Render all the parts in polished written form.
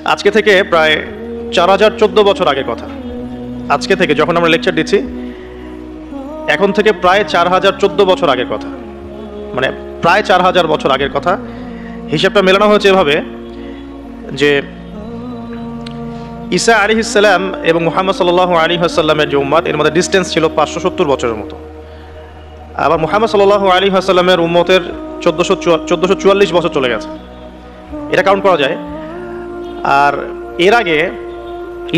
আজকে থেকে প্রায় 4014 বছর আগের কথা। আজকে থেকে যখন আমরা লেকচার দিচ্ছি, এখন থেকে প্রায় 4014 বছর আগের কথা, মানে প্রায় 4000 বছর আগের কথা। হিসাবটা মেলানো হয়েছে এভাবে যে ঈসা আলাইহিস সালাম এবং মুহাম্মদ সাল্লাল্লাহু আলাইহি ওয়াসাল্লামের যে উম্মত, এর মধ্যে ডিস্টেন্স ছিল 570 বছরের মতো। আবার মুহাম্মদ সাল্লাল্লাহু আলাইহি ওয়াসাল্লামের উম্মতের 1444 বছর চলে গেছে, এটা কাউন্ট করা যায়। আর এর আগে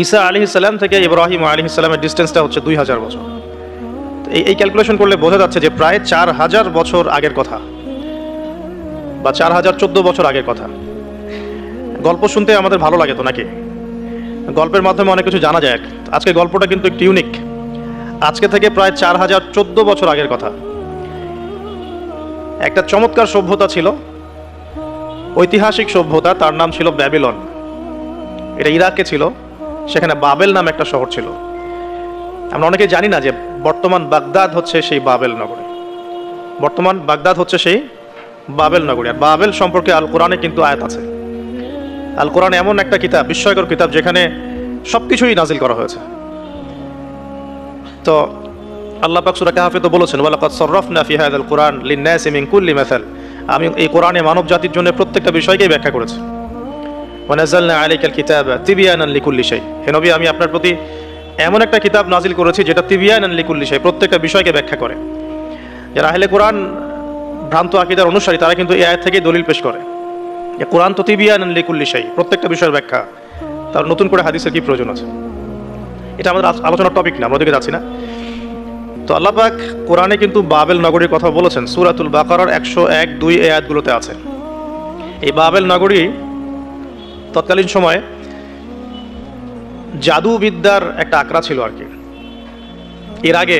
ঈসা আলাইহিস সালাম থেকে ইব্রাহিম আলাইহিস সালামের ডিস্টেন্সটা হচ্ছে 2000 বছর। এই ক্যালকুলেশন করলে বোঝা যাচ্ছে যে প্রায় 4000 বছর আগের কথা, বা 4014 বছর আগের কথা। গল্প শুনতে আমাদের ভালো লাগে তো নাকি? গল্পের মাধ্যমে অনেক কিছু জানা যায়। আজকে গল্পটা কিন্তু একটু ইউনিক। আজকে থেকে প্রায় 4014 বছর আগের কথা। একটা চমৎকার সভ্যতা ছিল, ঐতিহাসিক সভ্যতা, তার নাম ছিল ব্যাবিলন। এটা ইরাকে ছিল, সেখানে বাবেল নামে একটা শহর ছিল। আমরা অনেকে জানি না যে বর্তমান বাগদাদ হচ্ছে সেই বাবেল নগরী। বর্তমান বাগদাদ হচ্ছে সেই বাবেল নগরী। আর বাবেল সম্পর্কে আল কোরআনে কিন্তু আয়াত আছে। আল কোরআন এমন একটা কিতাব, বিস্ময়কর কিতাব, যেখানে সবকিছুই নাজিল করা হয়েছে। তো আল্লাহ পাক সূরা কাহফে তো বলেছেন, ওয়ালাকাদ সাররাফনা ফি হাযাল কুরআন লিন-নাসি মিন কুল্লি মাসাল। আমি এই কোরআনে মানব জাতির জন্য প্রত্যেকটা বিষয়কেই ব্যাখ্যা করেছি। ওয়া নাযালনা আলাইকাল কিতাবা তিবয়ানান লিকুল্লি শাই। হে নবী, আমি আপনার প্রতি এমন একটা কিতাব নাজিল করেছি যেটা তিবয়ানান লিকুল্লি শাই, প্রত্যেকটা বিষয়কে ব্যাখ্যা করে। যারা আহলে কোরআন ভ্রান্ত আকীদার অনুসারী, তারা কিন্তু এই আয়াত থেকেই দলিল পেশ করে যে কোরআন তো তিবয়ানান লিকুল্লি শাই, প্রত্যেকটা বিষয়ের ব্যাখ্যা। তার নতুন করে হাদিসের কি প্রয়োজন আছে? এটা আমাদের আলোচনার টপিক না, আমরা ওদিকে যাচ্ছি না। তো আল্লাহ পাক কোরআনে কিন্তু বাবেল নগরীর কথা বলেছেন। সূরাতুল বাকারার 101, 2 এই আয়াতগুলোতে আছে। এই বাবেল নগরী তৎকালীন সময়ে জাদুবিদ্যার একটা আকড়া ছিল আর কি। এর আগে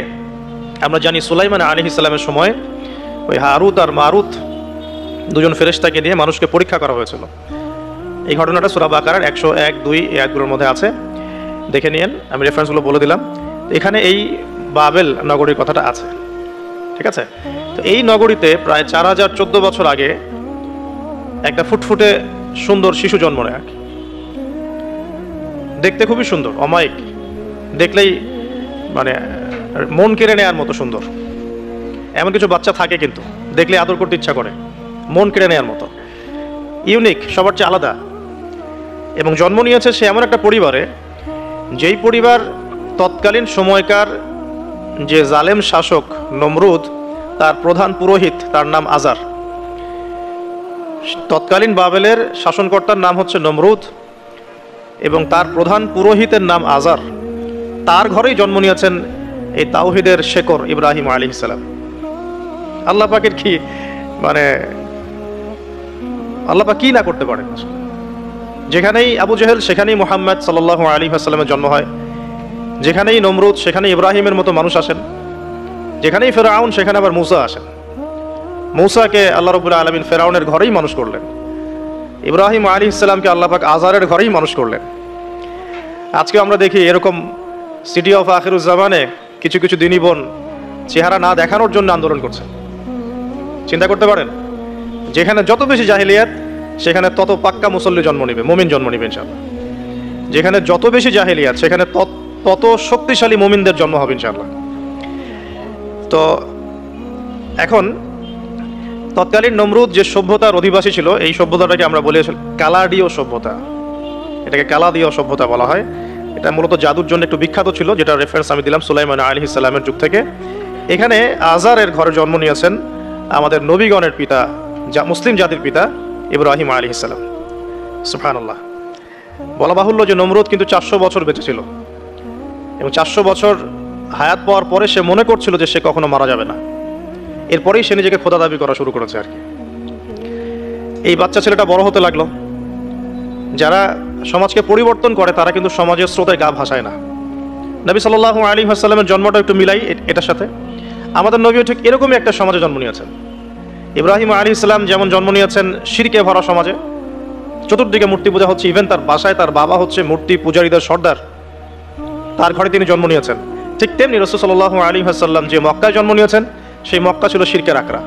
আমরা জানি সুলাইমান আলাইহিস সালামের সময় ওই হারুত আর মারুত দুজন ফেরেশতাকে দিয়ে মানুষকে পরীক্ষা করা হয়েছিল। এই ঘটনাটা সূরা বাকারার 101, 2 এই আয়াতগুলোর মধ্যে আছে, দেখে নিয়েন। আমি রেফারেন্সগুলো বলে দিলাম। এখানে এই বাবেল নগরীর কথাটা আছে, ঠিক আছে? তো এই নগরীতে প্রায় 4014 বছর আগে একটা ফুটফুটে সুন্দর শিশু জন্ম নেয়। দেখতে খুবই সুন্দর, অমায়িক, দেখলেই মানে মন কেড়ে নেওয়ার মতো সুন্দর। এমন কিছু বাচ্চা থাকে কিন্তু দেখলে আদর করতে ইচ্ছা করে, মন কেড়ে নেওয়ার মতো, ইউনিক, সবার চেয়ে আলাদা। এবং জন্ম নিয়েছে সে এমন একটা পরিবারে, যেই পরিবার তৎকালীন সময়কার যে জালেম শাসক নমরুদ, তার প্রধান পুরোহিত, তার নাম আজার। তৎকালীন বাবেলের শাসনকর্তার নাম হচ্ছে নমরুদ এবং তার প্রধান পুরোহিতের নাম আজার। তার ঘরেই জন্ম নিয়েছেন এই তাওহীদের শেকর ইব্রাহিম আলাইহিস সালাম। আল্লাহ পাকের কি মানে, আল্লাহ পাক কি না করতে পারেন? যেখানেই আবু জেহেল, সেখানেই মুহাম্মদ সাল্লাল্লাহু আলাইহি ওয়াসাল্লামের জন্ম হয়। যেখানেই নমরুদ, সেখানেই ইব্রাহিমের মতো মানুষ আসেন। যেখানেই ফেরাউন, সেখানে আবার মূসা আসেন। মূসাকে আল্লাহ রাব্বুল আলামিন ফেরাউনের ঘরেই মানুষ করলেন। ইব্রাহিম আলাইহিস সালামকে আল্লাহ পাক আজারের ঘরেই মানুষ করলেন। আজকে আমরা দেখি এরকম সিটি অফ আখিরুজ্জামানে কিছু কিছু দিনী বোন চেহারা না দেখানোর জন্য আন্দোলন করছে। চিন্তা করতে পারেন, যেখানে যত বেশি জাহিলিয়াত, সেখানে তত পাক্কা মুসল্লি জন্ম নিবে, মুমিন জন্ম নিবে ইনশাআল্লাহ। যেখানে যত বেশি জাহিলিয়াত, সেখানে তত শক্তিশালী মুমিনদের জন্ম হবে ইনশাআল্লাহ। তো এখন তৎকালীন নমরুদ যে সভ্যতার অধিবাসী ছিল, এই সভ্যতাটাকে আমরা বলি কালাদীয় সভ্যতা। এটাকে কালাদীয় সভ্যতা বলা হয়। এটা মূলত জাদুর জন্য একটু বিখ্যাত ছিল, যেটা রেফারেন্স আমি দিলাম সুলাইমান আলাইহিস সালামের যুগ থেকে। এখানে আজারের ঘরে জন্ম নিয়েছেন আমাদের নবীগণের পিতা, মুসলিম জাতির পিতা ইব্রাহিম আলাইহিস সালাম। সুবহানাল্লাহ। বলা বাহুল্য যে নমরুদ কিন্তু 400 বছর বেঁচে ছিল এবং 400 বছর হায়াত পাওয়ার পরে সে মনে করছিল যে সে কখনো মারা যাবে না। এরপরেই সে নিজেকে খোদা দাবি করা শুরু করেছে আর কি। এই বাচ্চা ছেলেটা বড় হতে লাগলো। যারা সমাজকে পরিবর্তন করে, তারা কিন্তু সমাজের স্রোতে গা ভাসায় না। নবী সাল্লাল্লাহু আলাইহি ওয়াসাল্লামের জন্মটা একটু মিলাই এটার সাথে। আমাদের নবীও ঠিক এরকমই একটা সমাজে জন্ম নিয়েছেন। ইব্রাহিম আলাইহিস সালাম যেমন জন্ম নিয়েছেন শিরকে ভরা সমাজে, চতুর্দিকে মূর্তি পূজা হচ্ছে, ইভেন তার বাসায় তার বাবা হচ্ছে মূর্তি পূজারীদের সর্দার, তার ঘরে তিনি জন্ম নিয়েছেন। ঠিক তেমনি রাসূল সাল্লাল্লাহু আলাইহি ওয়াসাল্লাম যে মক্কায় জন্ম নিয়েছেন, সেই মক্কা ছিল শিরকের আকড়া।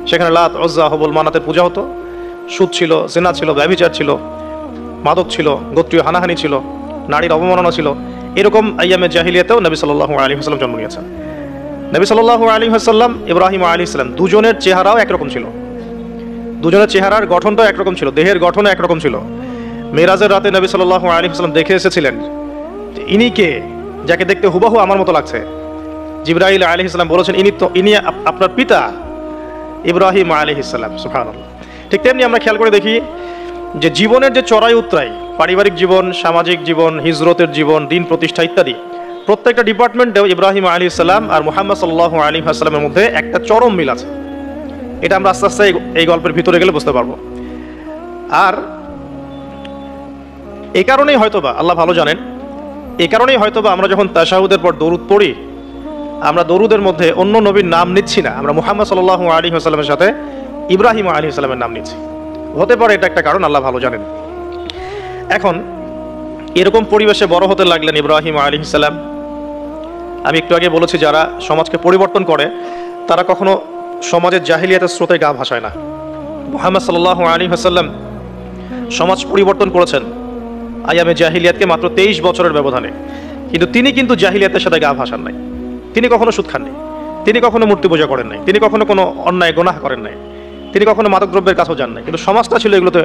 সেখানে লাত, উজ্জা, হুবল, মানাতের পূজা হতো, সুদ ছিল, জিনা ছিল, ব্যভিচার ছিল, মাদক ছিল, গোত্রীয় হানাহানি ছিল, নারীর অবমাননা ছিল। এরকম আইয়ামে জাহিলিয়াতেও নবী সাল্লাল্লাহু আলাইহি ওয়াসাল্লাম জন্ম নিয়েছেন। নবী সাল্লাল্লাহু আলাইহি ওয়াসাল্লাম, ইব্রাহিম আলাইহিস সালাম, দুজনের চেহারাও একরকম ছিল, দুজনের চেহারার গঠনটাও একরকম ছিল, দেহের গঠনও একরকম ছিল। মেরাজের রাতে নবী সাল্লাল্লাহু আলাইহি ওয়াসাল্লাম দেখে এসেছিলেন ইনি কে, যাকে দেখতে হুবহু আমার মতো লাগছে। জিবরাইল আলাইহিস সালাম বলেছেন ইনি আপনার পিতা ইব্রাহিম আলাইহিস সালাম। সুবহানাল্লাহ। ঠিক তেমনি আমরা খেয়াল করে দেখি যে জীবনের যে চড়াই উতরাই, পারিবারিক জীবন, সামাজিক জীবন, হিজরতের জীবন, দিন প্রতিষ্ঠা ইত্যাদি, প্রত্যেকটা ডিপার্টমেন্টেও ইব্রাহিম আলাইহিস সালাম আর মুহাম্মদ সাল্লাল্লাহু আলাইহি ওয়াসাল্লামের মধ্যে একটা চরম মিল আছে। এটা আমরা আস্তে আস্তে এই গল্পের ভিতরে গেলে বুঝতে পারবো। আর এই কারণেই হয়তোবা আল্লাহ ভালো জানেন, এই কারণেই হয়তোবা আমরা যখন তাশাহুদের পর দরুদ পড়ি, আমরা দরুদের মধ্যে অন্য নবীর নাম নিচ্ছি না, আমরা মুহাম্মদ সাল্লাল্লাহু আলাইহি ওয়াসাল্লামের সাথে ইব্রাহিম আলাইহিস সালামের নাম নিচ্ছি। হতে পারে এটা একটা কারণ, আল্লাহ ভালো জানেন। এখন এরকম পরিবেশে বড় হতে লাগলেন ইব্রাহিম আলাইহিস সালাম। আমি একটু আগে বলেছি যারা সমাজকে পরিবর্তন করে তারা কখনো সমাজের জাহিলিয়াতের স্রোতে গা ভাসায় না। মুহাম্মদ সাল্লাল্লাহু আলাইহি ওয়াসাল্লাম সমাজ পরিবর্তন করেছেন আইয়ামে জাহিলিয়াতকে মাত্র 23 বছরের ব্যবধানে, কিন্তু তিনি কিন্তু জাহিলিয়াতের সাথে গা ভাসান নাই। তিনি কখনো সুদ খাননি, তিনি কখনো মূর্তি পূজা করেন নাই, তিনি কখনো কোনো অন্যায় গুনাহ করেন নাই, তিনি কখনো মাদকদ্রব্যের কাছেও যান নাই, কিন্তু সমাজটা ছিল এগুলোতে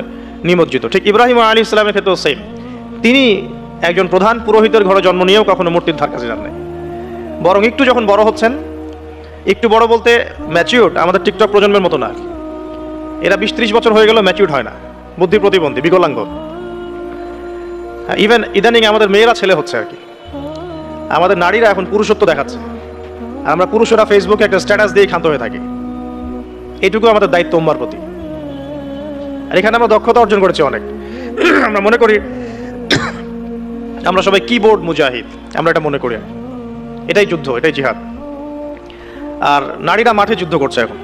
নিমজ্জিত। ঠিক ইব্রাহিম আলাইহিস সালামের ক্ষেত্রেও সেম, তিনি একজন প্রধান পুরোহিতের ঘরে জন্ম নিয়েও কখনো মূর্তির ধার কাছে যান নাই। বরং একটু যখন বড় হচ্ছেন, একটু বড় বলতে ম্যাচিউরড, আমাদের টিকটক প্রজন্মের মতো না, এরা 20-30 বছর হয়ে গেল ম্যাচিউরড হয় না, বুদ্ধি প্রতিবন্ধী, বিকলাঙ্গ। ইভেন ইদানিং আমাদের মেয়েরা ছেলে হচ্ছে আর কি, আমাদের নারীরা এখন পুরুষত্ব দেখাচ্ছে, আমরা পুরুষেরা ফেসবুকে একটা স্ট্যাটাস দিয়ে ক্ষান্ত হয়ে থাকি। এইটুকু আমাদের দায়িত্ব উম্মার প্রতি। আর এখানে আমরা দক্ষতা অর্জন করেছি অনেক। আমরা মনে করি আমরা সবাই কিবোর্ড মুজাহিদ, আমরা এটা মনে করি, এটাই যুদ্ধ, এটাই জিহাদ। আর নারীরা মাঠে যুদ্ধ করছে এখন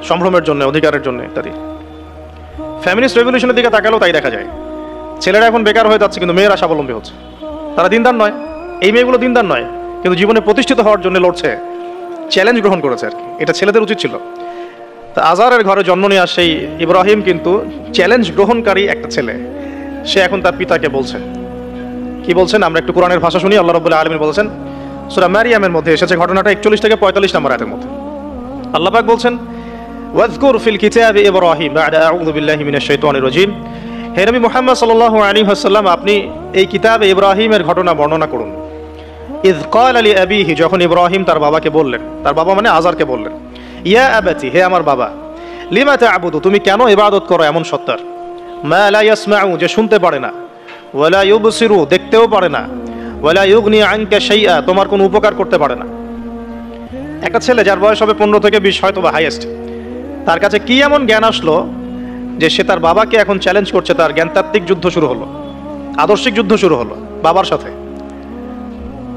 সম্ভ্রমের জন্য, অধিকারের জন্য ইত্যাদি। ফ্যামিলিস্ট রেভলিউশনের দিকে তাকালেও তাই দেখা যায়। ছেলেরা এখন বেকার হয়ে যাচ্ছে, কিন্তু মেয়েরা স্বাবলম্বী হচ্ছে। তারা দিনদার নয়, এই মেয়েগুলো দিনদার নয়, কিন্তু জীবনে প্রতিষ্ঠিত হওয়ার জন্য লড়ছে, চ্যালেঞ্জ গ্রহণ করেছে আর কি। এটা ছেলেদের উচিত ছিল। তা আজারের ঘরে জন্ম নেওয়া সেই ইব্রাহিম কিন্তু চ্যালেঞ্জ গ্রহণকারী একটা ছেলে। সে এখন তার পিতাকে বলছে, কি বলছেন? আমরা একটু কোরআনের ভাষা শুনি। আল্লাহ রাব্বুল আলামিন বলেছেন, সূরা মারিয়ামের মধ্যে এসেছে ঘটনাটা 41 থেকে 45 নম্বর আয়াতের মধ্যে। আল্লাহ পাক বলছেন, ওয়াযকুর ফিল কিতাবি ইব্রাহিম বা'দা আউযু বিল্লাহি মিনাশ শাইতানির রাজীম। হে নবী মুহাম্মদ সাল্লাল্লাহু আলাইহি ওয়াসাল্লাম, আপনি এই কিতাবে ইব্রাহিমের ঘটনা বর্ণনা করুন। ইয ক্বালা লিআবিহি, যখন ইব্রাহিম তার বাবাকে বললেন, তার বাবা মানে আজারকে বললেন, ইয়া আবাতি, হে আমার বাবা, লিমা তা'বুদু, তুমি কেন ইবাদত করো এমন সত্তার, মা লা ইয়াসমাউ, যে শুনতে পারে না, ওয়ালা ইউবসিরু, দেখতেও পারে না, ওয়ালা ইউগনি আনকা শাইআ, তোমার কোনো উপকার করতে পারে না। একটা ছেলে যার বয়স হবে 15 থেকে 20 হয়তো বা হাইয়েস্ট, তার কাছে কি এমন জ্ঞান আসলো যে সে তার বাবাকে এখন চ্যালেঞ্জ করছে? তার জ্ঞানতাত্ত্বিক যুদ্ধ শুরু হলো, আদর্শিক যুদ্ধ শুরু হলো বাবার সাথে।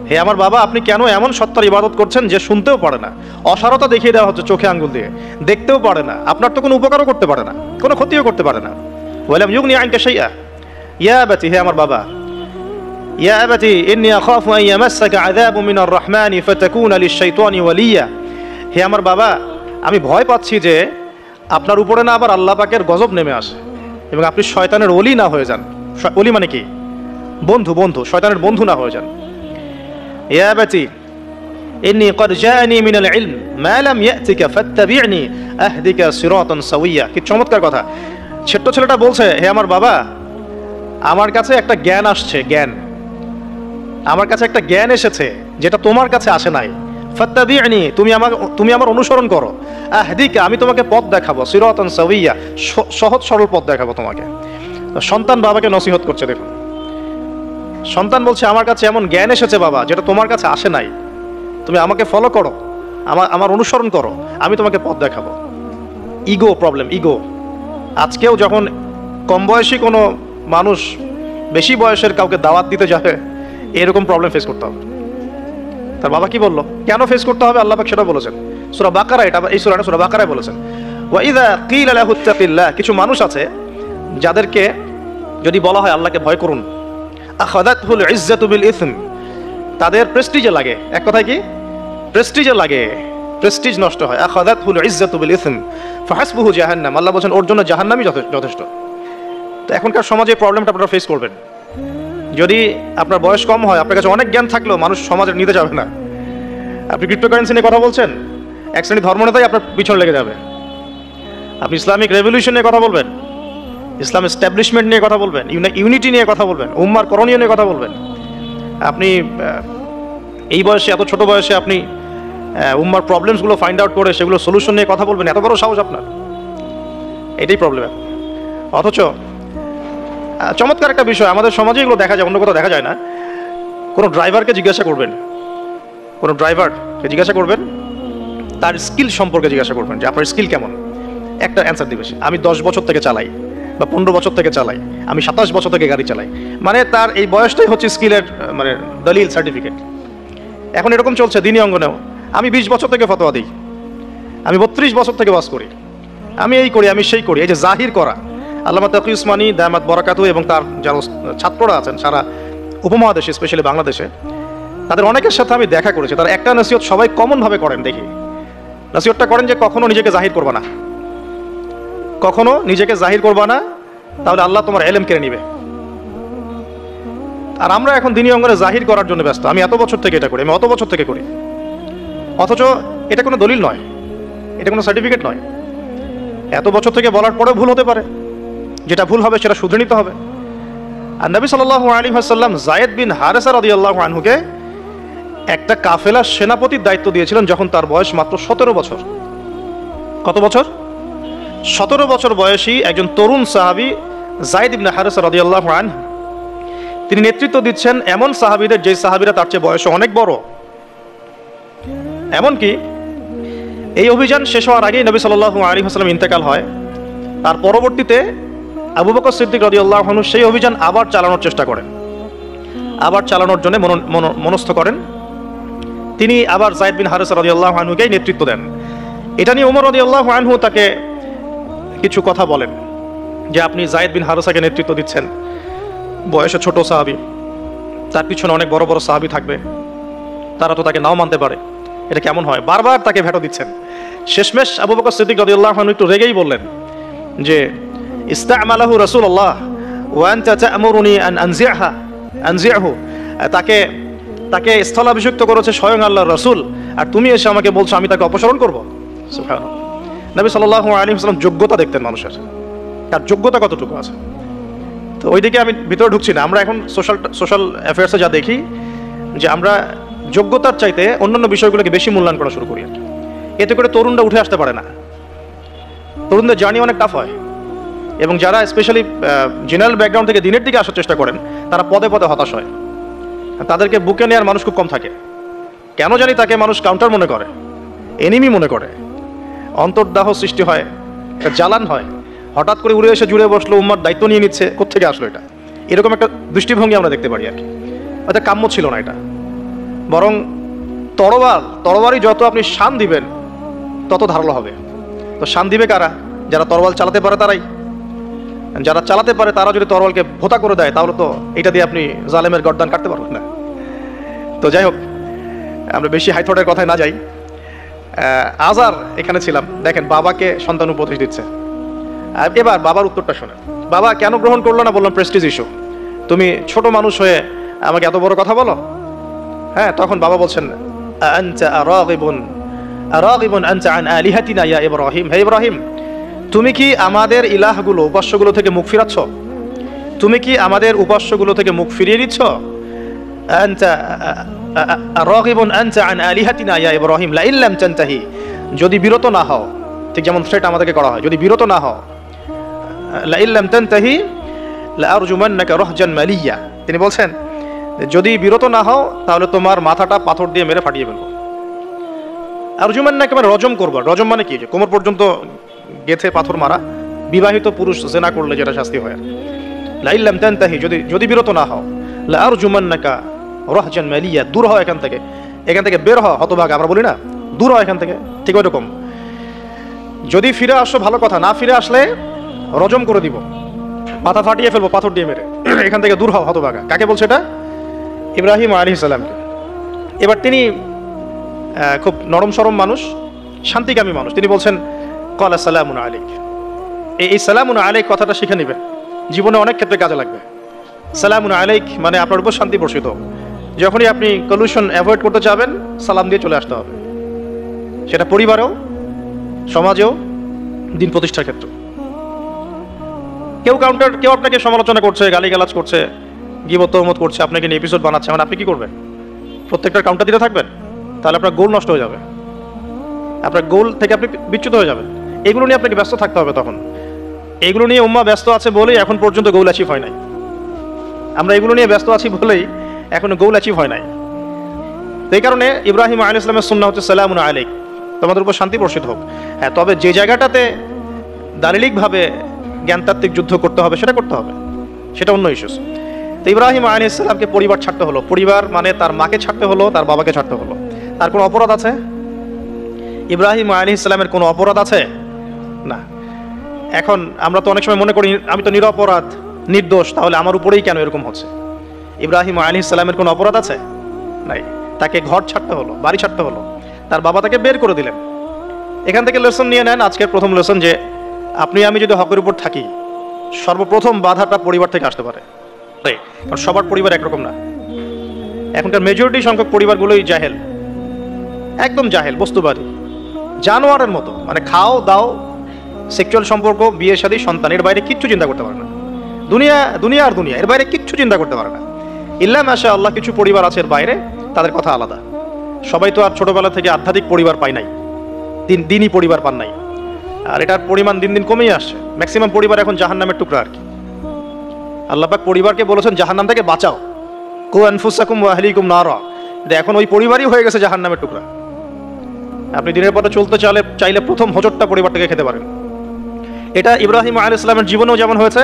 হে আমার বাবা, আপনি কেন এমন সত্তার ইবাদত করছেন যে শুনতেও পারে না? অসারতা দেখিয়ে দেওয়া হচ্ছে চোখে আঙ্গুল দিয়ে, দেখতেও পারে না, আপনার তো কোনো উপকারও করতে পারে না, কোনো ক্ষতিও করতে পারে না। ওয়ালাম ইউগনি আনকা শাইআ, ইয়া আবাতি, হে আমার বাবা, ইয়া আবাতি ইন্নী আখাফু আন ইয়ামাসসাকা আযাবু মিনার রাহমানি ফাতাকুনা লিশ-শাইতানি ওয়ালিয়া, হে আমার বাবা, আমি ভয় পাচ্ছি যে আপনার উপরে না আবার আল্লাহ পাকের গজব নেমে আসে এবং আপনি শয়তানের ওলি না হয়ে যান। ওলি মানে কি? বন্ধু, বন্ধু, শয়তানের বন্ধু না হয়ে যান। ইয়া আবাতি ইন্নী ক্বাদ জাআনি মিনাল ইলম মা লাম ইয়াতিকা ফাত্তাবি'নি আহদিকা সিরাতান সাওয়িয়া। কি চমৎকার কথা! ছোট্ট ছেলেটা বলছে, হে আমার বাবা, আমার কাছে একটা জ্ঞান আসছে, জ্ঞান, আমার কাছে একটা জ্ঞান এসেছে যেটা তোমার কাছে আসে নাই। ফাত্তাবি'নি, তুমি আমার অনুসরণ করো। আহদিকা, আমি তোমাকে পথ দেখাবো। সিরাতান সাওয়িয়া, সহজ সরল পথ দেখাবো তোমাকে। সন্তান বাবাকে নসিহত করছে। দেখুন, সন্তান বলছে, আমার কাছে এমন জ্ঞান এসেছে বাবা যেটা তোমার কাছে আসে নাই, তুমি আমাকে ফলো করো, আমার অনুসরণ করো, আমি তোমাকে পথ দেখাবো। Ego problem, ego. আজকেও যখন কম বয়সী কোনো মানুষ বেশি বয়সের কাউকে দাওয়াত দিতে যাবে, এরকম প্রবলেম ফেস করতে হবে। তার বাবা কি বললো, কেন ফেস করতে হবে আল্লাহ পাক সেটা বলেছেন সূরা বাকারা। এটা এই সূরাটা সূরা বাকারায় বলেছেন, ওয়া ইযা কিলা লাহু ইত্তাকিল্লাহ, কিছু মানুষ আছে যাদেরকে যদি বলা হয় আল্লাহকে ভয় করুন, আখাযাতহুল ইজ্জাতু বিল ইসম, তাদের প্রেস্টিজে লাগে। এক কথায় কি? প্রেস্টিজে লাগে, প্রেস্টিজ নষ্ট হয়। আখাযাতহুল ইজ্জাতু বিল ইসম ফাহাসবুহু জাহান্নাম, আল্লাহ বলেন ওর জন্য জাহান্নামই যথেষ্ট। তো এখনকার সমাজে প্রবলেমটা আপনারা ফেস করবেন। যদি আপনার বয়স কম হয়, আপনার কাছে অনেক জ্ঞান থাকলেও মানুষ সমাজের নিতে যাবে না। আপনি ক্রিপ্টোকারেন্সি নিয়ে কথা বলছেন, এক শ্রেণী ধর্মনেতাই আপনার পিছনে লেগে যাবে। আপনি ইসলামিক রেভলিউশন নিয়ে কথা বলবেন, ইসলাম এস্টাবলিশমেন্ট নিয়ে কথা বলবেন, ইউনিটি নিয়ে কথা বলবেন, উম্মার করণীয় নিয়ে কথা বলবেন। আপনি এই বয়সে, এত ছোট বয়সে আপনি উম্মার প্রবলেমসগুলো ফাইন্ড আউট করে সেগুলো সলিউশন নিয়ে কথা বলবেন, এত বড় সাহস আপনার, এটাই প্রবলেম। অথচ চমৎকার একটা বিষয়, আমাদের সমাজে এগুলো দেখা যায়, অন্য কোথাও দেখা যায় না। কোনো ড্রাইভারকে জিজ্ঞাসা করবেন, কোনো ড্রাইভারকে জিজ্ঞাসা করবেন, তার স্কিল সম্পর্কে জিজ্ঞাসা করবেন যে আপনার স্কিল কেমন। একটা অ্যান্সার দিবে, আমি 10 বছর থেকে চালাই, বা 15 বছর থেকে চালাই, আমি 27 বছর থেকে গাড়ি চালাই। মানে তার এই বয়সটাই হচ্ছে স্কিলের মানে দলিল, সার্টিফিকেট। এখন এরকম চলছে দিনী অঙ্গনেও। আমি 20 বছর থেকে ফতোয়া দিই, আমি 32 বছর থেকে ওয়াজ করি, আমি এই করি, আমি সেই করি। এই যে জাহির করা, আল্লামা তাকি উসমানী দামাত বরাকাতু এবং তার যারা ছাত্ররা আছেন সারা উপমহাদেশে, স্পেশালি বাংলাদেশে, তাদের অনেকের সাথে আমি দেখা করেছি। তারা একটা নসিহত সবাই কমনভাবে করেন, দেখি নসিহতটা করেন যে কখনো নিজেকে জাহির করবা না, কখনো নিজেকে জাহির করবা না, তাহলে আল্লাহ তোমার এলেম কেড়ে নিবে। আর আমরা এখন দিনী অঙ্গনে জাহির করার জন্য ব্যস্ত, আমি এত বছর থেকে এটা করি, আমি অত বছর থেকে করি। অথচ এটা কোনো দলিল নয়, এটা কোনো সার্টিফিকেট নয়। এত বছর থেকে বলার পরেও ভুল হতে পারে, যেটা ভুল হবে সেটা শুধরে নিতে হবে। আর নবী সাল্লাল্লাহু আলাইহি ওয়াসাল্লাম যায়েদ বিন হারেসা রাদিয়াল্লাহু আনহুকে একটা কাফেলার সেনাপতির দায়িত্ব দিয়েছিলেন যখন তার বয়স মাত্র 17 বছর। কত বছর? 17 বছর বয়সী একজন তরুণ সাহাবী যায়েদ ইবনে হারেসা রাদিয়াল্লাহু আনহু, তিনি নেতৃত্ব দিচ্ছেন এমন সাহাবীদের যে সাহাবীরা তার চেয়ে বয়সে অনেক বড়। এমনকি এই অভিযান শেষ হওয়ার আগেই নবী সাল্লাল্লাহু আলাইহি ওয়াসাল্লাম ইন্তেকাল হয়। তার পরবর্তীতে আবু বকর সিদ্দিক রাদিয়াল্লাহু আনহু সেই অভিযান আবার চালানোর চেষ্টা করেন, আবার চালানোর জন্য মনস্থ করেন। তিনি আবার যায়েদ বিন হারেসা রাদিয়াল্লাহু আনহুকেই নেতৃত্ব দেন। এটা নিয়ে ওমর রাদিয়াল্লাহু আনহু তাকে কিছু কথা বলেন যে আপনি যায়েদ বিন হারেসাকে নেতৃত্ব দিচ্ছেন, বয়সে ছোট সাহাবী, তার পিছনে অনেক বড় বড় সাহাবী থাকবে, তারা তো তাকে নাও মানতে পারে, এটা কেমন হয়? বারবার তাকে ভেটো দিচ্ছেন। শেষমেশ আবু বকর সিদ্দিক রাদিয়াল্লাহু আনহু একটু রেগেই বললেন যে ইস্তা'মালাহু রাসূলুল্লাহ ওয়া আনতা তা'মুরুনি আন আনজি'হু, তাকে স্থলাভিষিক্ত করেছে স্বয়ং আল্লাহর রাসূল, আর তুমি এসে আমাকে বলছো আমি তাকে অপসারণ করব। সুবহানাল্লাহ। নবী সাল্লাল্লাহু আলাইহি ওয়াসাল্লাম যোগ্যতা দেখতেন মানুষের, তার যোগ্যতা কতটুকু আছে। তো ওইদিকে আমি ভিতরে ঢুকছি না। আমরা এখন সোশ্যাল অ্যাফেয়ার্সে যা দেখি যে আমরা যোগ্যতার চাইতে অন্যান্য বিষয়গুলোকে বেশি মূল্যায়ন করা শুরু করি। এতে করে তরুণরা উঠে আসতে পারে না, তরুণদের জার্নি অনেক টাফ হয়। এবং যারা স্পেশালি জেনারেল ব্যাকগ্রাউন্ড থেকে দিনের দিকে আসার চেষ্টা করেন, তারা পদে পদে হতাশ হয়। তাদেরকে বুকে নেওয়ার মানুষ খুব কম থাকে। কেন জানি তাকে মানুষ কাউন্টার মনে করে, এনিমি মনে করে, অন্তর্দাহ সৃষ্টি হয়, জ্বালান হয়। হঠাৎ করে উড়ে এসে জুড়ে বসলো, উম্মার দায়িত্ব নিয়ে নিচ্ছে, কোত্থেকে আসলো এটা? এরকম একটা দৃষ্টিভঙ্গি আমরা দেখতে পারি আর কি। এটা কাম্য ছিল না এটা। বরং তরবারি যত আপনি শান দিবেন তত ধারালো হবে। তো শান দিবে কারা? যারা তরবাল চালাতে পারে তারাই। যারা চালাতে পারে তারা যদি তরবালকে ভোতা করে দেয়, তাহলে তো এটা দিয়ে আপনি জালেমের গর্দান কাটতে পারবেন না। তো যাই হোক, আমরা বেশি হাইথটের কথায় না যাই। আজার এখানে ছিলাম, দেখেন বাবাকে সন্তান উপদেশ দিচ্ছে। এবার বাবার উত্তরটা শোনেন। বাবা কেন গ্রহণ করলো না? বললাম প্রেস্টিজ ইস্যু। তুমি ছোট মানুষ হয়ে আমাকে এত বড় কথা বলো? হ্যাঁ, তখন বাবা বলছেন আনতা রাগিবুন আনতা আন আলিহাতিনা ইয়া ইব্রাহিম, হে ইব্রাহিম, তুমি কি আমাদের ইলাহগুলো, উপাস্যগুলো থেকে মুখ ফিরাচ্ছ? তুমি কি আমাদের উপাস্যগুলো থেকে মুখ ফিরিয়ে দিচ্ছ? আনতা রাগিবুন আনতা আন আলিহাতিনা ইয়া ইব্রাহিম লা ইল্লাম তানতাহি, যদি বিরত না হও, ঠিক যেমন থ্রেট আমাদেরকে করা হয়, যদি বিরত না হও, লা ইল্লাম তানতাহি লা আরজুমান্নাকা রাহজান মালিয়া, তিনি বলছেন যদি বিরত না হও তাহলে তোমার মাথাটা পাথর দিয়ে মেরে ফাটিয়ে ফেলবো। আরজুমান্নাকা মানে রজম করবো। রজম মানে কি? যে কোমর পর্যন্ত গেথে পাথর মারা, বিবাহিত পুরুষ জেনা করলে যেটা শাস্তি হয়। লা ইল্লাম তানতাহি, যদি বিরত না হও, লা আরজুমান্নাকা রাহজান মালিয়া, দূর হও এখান থেকে বের হও হতভাগা, আমরা বলি না, দূর হও এখান থেকে, ঠিক ওই রকম। যদি ফিরে আসো ভালো কথা, না ফিরে আসলে রজম করে দিব, মাথা ফাটিয়ে ফেলবো পাথর দিয়ে মেরে, এখান থেকে দূর হও হতভাগা। কাকে বলছে এটা? ইব্রাহিম আলাইহিস সালামকে। এবার তিনি খুব নরম সরম মানুষ, শান্তিকামী মানুষ, তিনি বলছেন ক্বালা সালামুন আলাইক। এই সালামুন আলাইক কথাটা শিখে নেবেন। জীবনে অনেক ক্ষেত্রে কাজে লাগবে। সালামুন আলাইক মানে আপনার উপর শান্তি বর্ষিত হোক। যখনই আপনি কলিউশন অ্যাভয়েড করতে চাবেন, সালাম দিয়ে চলে আসতে হবে, সেটা পরিবারেও, সমাজেও, দিন প্রতিষ্ঠার ক্ষেত্রে। কেউ আপনাকে সমালোচনা করছে, গালিগালাজ করছে, গীবত তহমত করছে, আপনাকে নিয়ে এপিসোড বানাচ্ছে, মানে আপনি কি করবেন? প্রত্যেকটার কাউন্টার দিতে থাকবেন? তাহলে আপনার গোল নষ্ট হয়ে যাবে, আপনার গোল থেকে আপনি বিচ্যুত হয়ে যাবেন। এগুলো নিয়ে আপনাকে ব্যস্ত থাকতে হবে। তখন এগুলো নিয়ে উম্মাহ ব্যস্ত আছে বলেই এখন পর্যন্ত গোল অ্যাচিভ হয় নাই। আমরা এগুলো নিয়ে ব্যস্ত আছি বলেই এখনো গোল অ্যাচিভ হয় নাই। এই কারণে ইব্রাহিম আলাইহিস সালামের সুন্নাহ হচ্ছে সালামুন আলাইক, তোমাদের উপর শান্তি বর্ষিত হোক। হ্যাঁ, তবে যে জায়গাটাতে দালিলিকভাবে জ্ঞানতাত্ত্বিক যুদ্ধ করতে হবে সেটা করতে হবে, সেটা অন্য ইস্যুস। তো ইব্রাহিম আলাইহিস সালামকে পরিবার ছাড়তে হলো। পরিবার মানে তার মাকে ছাড়তে হলো, তার বাবাকে ছাড়তে হলো। তার কোনো অপরাধ আছে? ইব্রাহিম আলাইহিস সালামের কোনো অপরাধ আছে? না। এখন আমরা তো অনেক সময় মনে করি আমি তো নিরপরাধ, নির্দোষ, তাহলে আমার উপরেই কেন এরকম হচ্ছে? ইব্রাহিম আলাইহিস সালামের কোনো অপরাধ আছে? নাই। তাকে ঘর ছাড়তে হলো, বাড়ি ছাড়তে হলো, তার বাবা তাকে বের করে দিলেন। এখান থেকে লেসন নিয়ে নেন, আজকের প্রথম লেসন, যে আপনি আমি যদি হকের উপর থাকি, সর্বপ্রথম বাধাটা পরিবার থেকে আসতে পারে। কারণ সবার পরিবার একরকম না। এখনকার মেজরিটি সংখ্যক পরিবারগুলোই জাহেল, একদম জাহেল, বস্তুবাদী, জানোয়ারের মতো। মানে খাও দাও, সেক্সুয়াল সম্পর্ক, বিয়ে শাদী, সন্তান, এর বাইরে কিচ্ছু চিন্তা করতে পারে না। দুনিয়া দুনিয়া আর দুনিয়া, এর বাইরে কিচ্ছু চিন্তা করতে পারে না। ইল্লা মাশা আল্লাহ, কিছু পরিবার আছে এর বাইরে, তাদের কথা আলাদা। সবাই তো আর ছোটবেলা থেকে আধ্যাত্মিক পরিবার পায় নাই, দিনই পরিবার পান নাই। আর এটার পরিমাণ দিন দিন কমেই আসছে। ম্যাক্সিমাম পরিবার এখন জাহান্নামের টুকরা আর কি। আল্লাহ পাক পরিবারকে বলেছেন জাহান্নাম থেকে বাঁচাও, কু আনফুসাকুম ওয়া আহলিকুম নারা। এখন ওই পরিবারই হয়ে গেছে জাহান্নামের টুকরা। আপনি দিনের পথে চলতে চাইলে প্রথম হোঁচটটা পরিবার থেকে খেতে পারেন। এটা ইব্রাহিম আলাইহিস সালামের জীবনেও যেমন হয়েছে,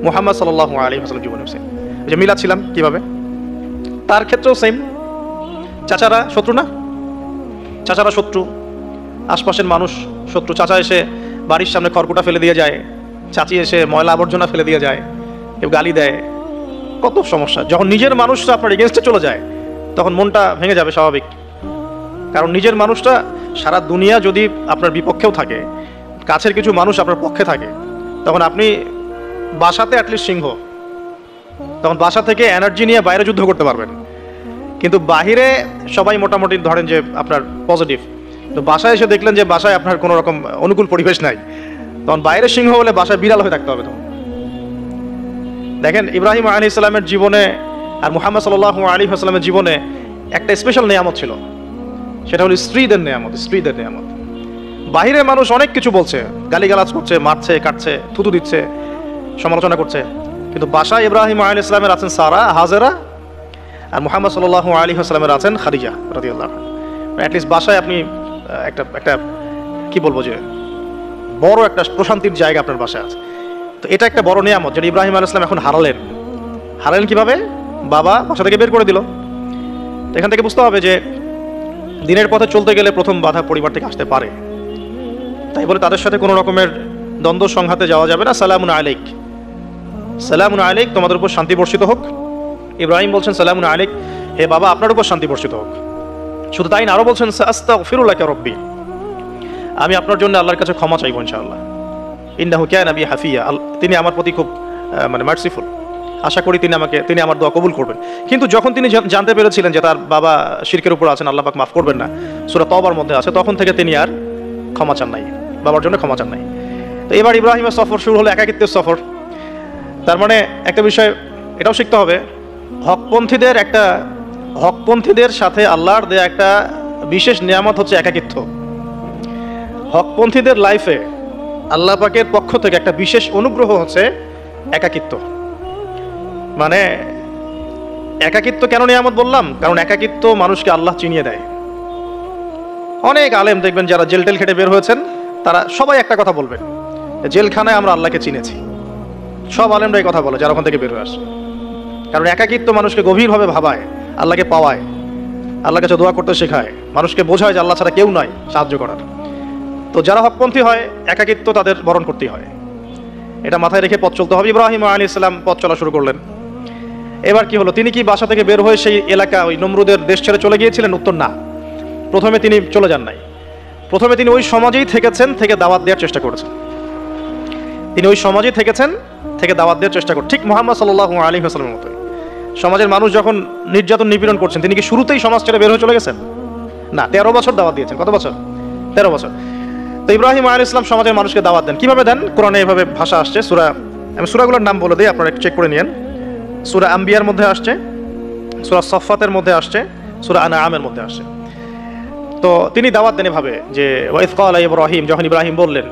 মুহাম্মদ সাল্লাল্লাহু আলাইহি ওয়াসাল্লাম জীবনেও সেম। যে মিলাদ ছিলাম কিভাবে, তার ক্ষেত্রেও সেম। চাচারা শত্রু না? চাচারা শত্রু, আশপাশের মানুষ শত্রু। চাচা এসে বাড়ির সামনে খড়কুটা ফেলে দিয়ে যায়, চাচি এসে ময়লা আবর্জনা ফেলে দিয়ে যায়, কেউ গালি দেয়, কত সমস্যা। যখন নিজের মানুষটা আপনার এগেনস্টে চলে যায়, তখন মনটা ভেঙে যাবে, স্বাভাবিক। কারণ নিজের মানুষটা, সারা দুনিয়া যদি আপনার বিপক্ষেও থাকে, কাছের কিছু মানুষ আপনার পক্ষে থাকে, তখন আপনি বাসাতে অ্যাটলিস্ট সিংহ, তখন বাসা থেকে এনার্জি নিয়ে বাইরে যুদ্ধ করতে পারবেন। কিন্তু বাহিরে সবাই মোটামুটি ধরেন যে আপনার পজিটিভ, তো বাসায় এসে দেখলেন যে বাসায় আপনার কোনো রকম অনুকূল পরিবেশ নাই, তখন বাইরে সিংহ হলে বাসায় বিড়াল হয়ে থাকতে হবে। তখন দেখেন ইব্রাহিম আলাইহিস সালামের জীবনে আর মুহাম্মদ সাল্লাল্লাহু আলাইহি ওয়াসাল্লামের জীবনে একটা স্পেশাল নেয়ামত ছিল, সেটা হলো স্ত্রীদের নেয়ামত। স্ত্রীদের নেয়ামত। বাহিরে মানুষ অনেক কিছু বলছে, গালিগালাজ করছে, মারছে, কাটছে, থুতু দিচ্ছে, সমালোচনা করছে, কিন্তু বাসায় ইব্রাহিম আলাইহিস সালামের আছেন সারা, হাজেরা, আর মুহাম্মদ সাল্লাল্লাহু আলাইহি ওয়াসাল্লামের আছেন খাদিজা রাদিয়াল্লাহু আনহা। অ্যাটলিস্ট বাসায় আপনি একটা কি বলবো, যে বড় একটা প্রশান্তির জায়গা আপনার বাসায় আছে। তো এটা একটা বড় নিয়ামত, যেটা ইব্রাহিম আলাইহিস সালাম এখন হারালেন কিভাবে? বাবা বাসা থেকে বের করে দিল। এখান থেকে বুঝতে হবে যে দিনের পথে চলতে গেলে প্রথম বাধা পরিবার থেকে আসতে পারে। তাই বলে তাদের সাথে কোনো রকমের দ্বন্দ্ব সংঘাতে যাওয়া যাবে না। সালামুন আলাইক, সালামুন আলাইক, তোমাদের উপর শান্তি বর্ষিত হোক। ইব্রাহিম বলছেন সালামুন আলাইক, হে বাবা আপনার উপর শান্তি বর্ষিত হোক। শুধু তাই না, আরো বলছেন আস্তাগফিরুল্লাহ রব্বি, আমি আপনার জন্য আল্লাহর কাছে ক্ষমা চাইব ইনশাআল্লাহ। ইন্নাহু কানা বি হাফিয়া, তিনি আমার প্রতি খুব মানে মার্সিফুল, আশা করি তিনি আমার দোয়া কবুল করবেন। কিন্তু যখন তিনি জানতে পেরেছিলেন যে তার বাবা শিরকের উপর আছেন, আল্লাহ পাক মাফ করবেন না, সূরা তওবার মধ্যে আছে, তখন থেকে তিনি আর ক্ষমা চান নাই, বাবার জন্য ক্ষমা চান নাই। তো এবার ইব্রাহিমের সফর শুরু হলো, একাকিত্বের সফর। তার মানে একটা বিষয় এটাও শিখতে হবে, হকপন্থীদের সাথে আল্লাহর দেয়া একটা বিশেষ নিয়ামত হচ্ছে একাকিত্ব। হকপন্থীদের লাইফে আল্লাহ পাকের পক্ষ থেকে একটা বিশেষ অনুগ্রহ হচ্ছে একাকিত্ব। মানে একাকিত্ব কেন নিয়ামত বললাম? কারণ একাকিত্ব মানুষকে আল্লাহ চিনিয়ে দেয়। অনেক আলেম দেখবেন যারা জেল টেল খেটে বের হয়েছেন, তারা সবাই একটা কথা বলবেন, জেলখানায় আমরা আল্লাহকে চিনেছি। সব আলেমরা এই কথা বলে যারা ওখান থেকে বের হয়ে আসে। কারণ একাকিত্ব মানুষকে গভীরভাবে ভাবায়, আল্লাহকে পাওয়ায়, আল্লাহর কাছে দোয়া করতে শেখায়, মানুষকে বোঝায় যে আল্লাহ ছাড়া কেউ নাই সাহায্য করার। তো যারা হকপন্থী হয়, একাকিত্ব তাদের বরণ করতেই হয়। এটা মাথায় রেখে পথ চলতে হবে। ইব্রাহিম আলাইহিস সালাম পথ চলা শুরু করলেন। এবার কি হলো, তিনি কি বাসা থেকে বের হয়ে সেই এলাকা, ওই নমরুদের দেশ ছেড়ে চলে গিয়েছিলেন? উত্তর না। প্রথমে তিনি চলে যান নাই, প্রথমে তিনি ওই সমাজেই থেকেছেন, থেকে দাওয়াত দেওয়ার চেষ্টা করেছেন। তিনি ওই সমাজেই থেকেছেন, থেকে দাওয়াত দেওয়ার চেষ্টা করো, ঠিক মুহাম্মদ সাল্লাল্লাহু আলাইহি ওয়াসাল্লামের মতোই। সমাজের মানুষ যখন নির্যাতন নিপীড়ন করছেন, তিনি কি শুরুতেই সমাজ ছেড়ে বের হয়ে চলে গেছেন? না, 13 বছর দাওয়াত দিয়েছেন। কত বছর? 13 বছর। তো ইব্রাহিম আলাইহিস সালাম সমাজের মানুষকে দাওয়াত দেন। কিভাবে দেন? কোরআনে এভাবে ভাষা আসছে। আমি সূরাগুলোর নাম বলে দিই, আপনারা একটু চেক করে নিয়েন। সূরা আম্বিয়ার মধ্যে আসছে, সূরা সফফাতের মধ্যে আসছে, সূরা আনআমের মধ্যে আসছে। তো তিনি দাওয়াত দেন এভাবে যে ওয়াইজ ক্বালা ইব্রাহিম, যখন ইব্রাহিম বললেন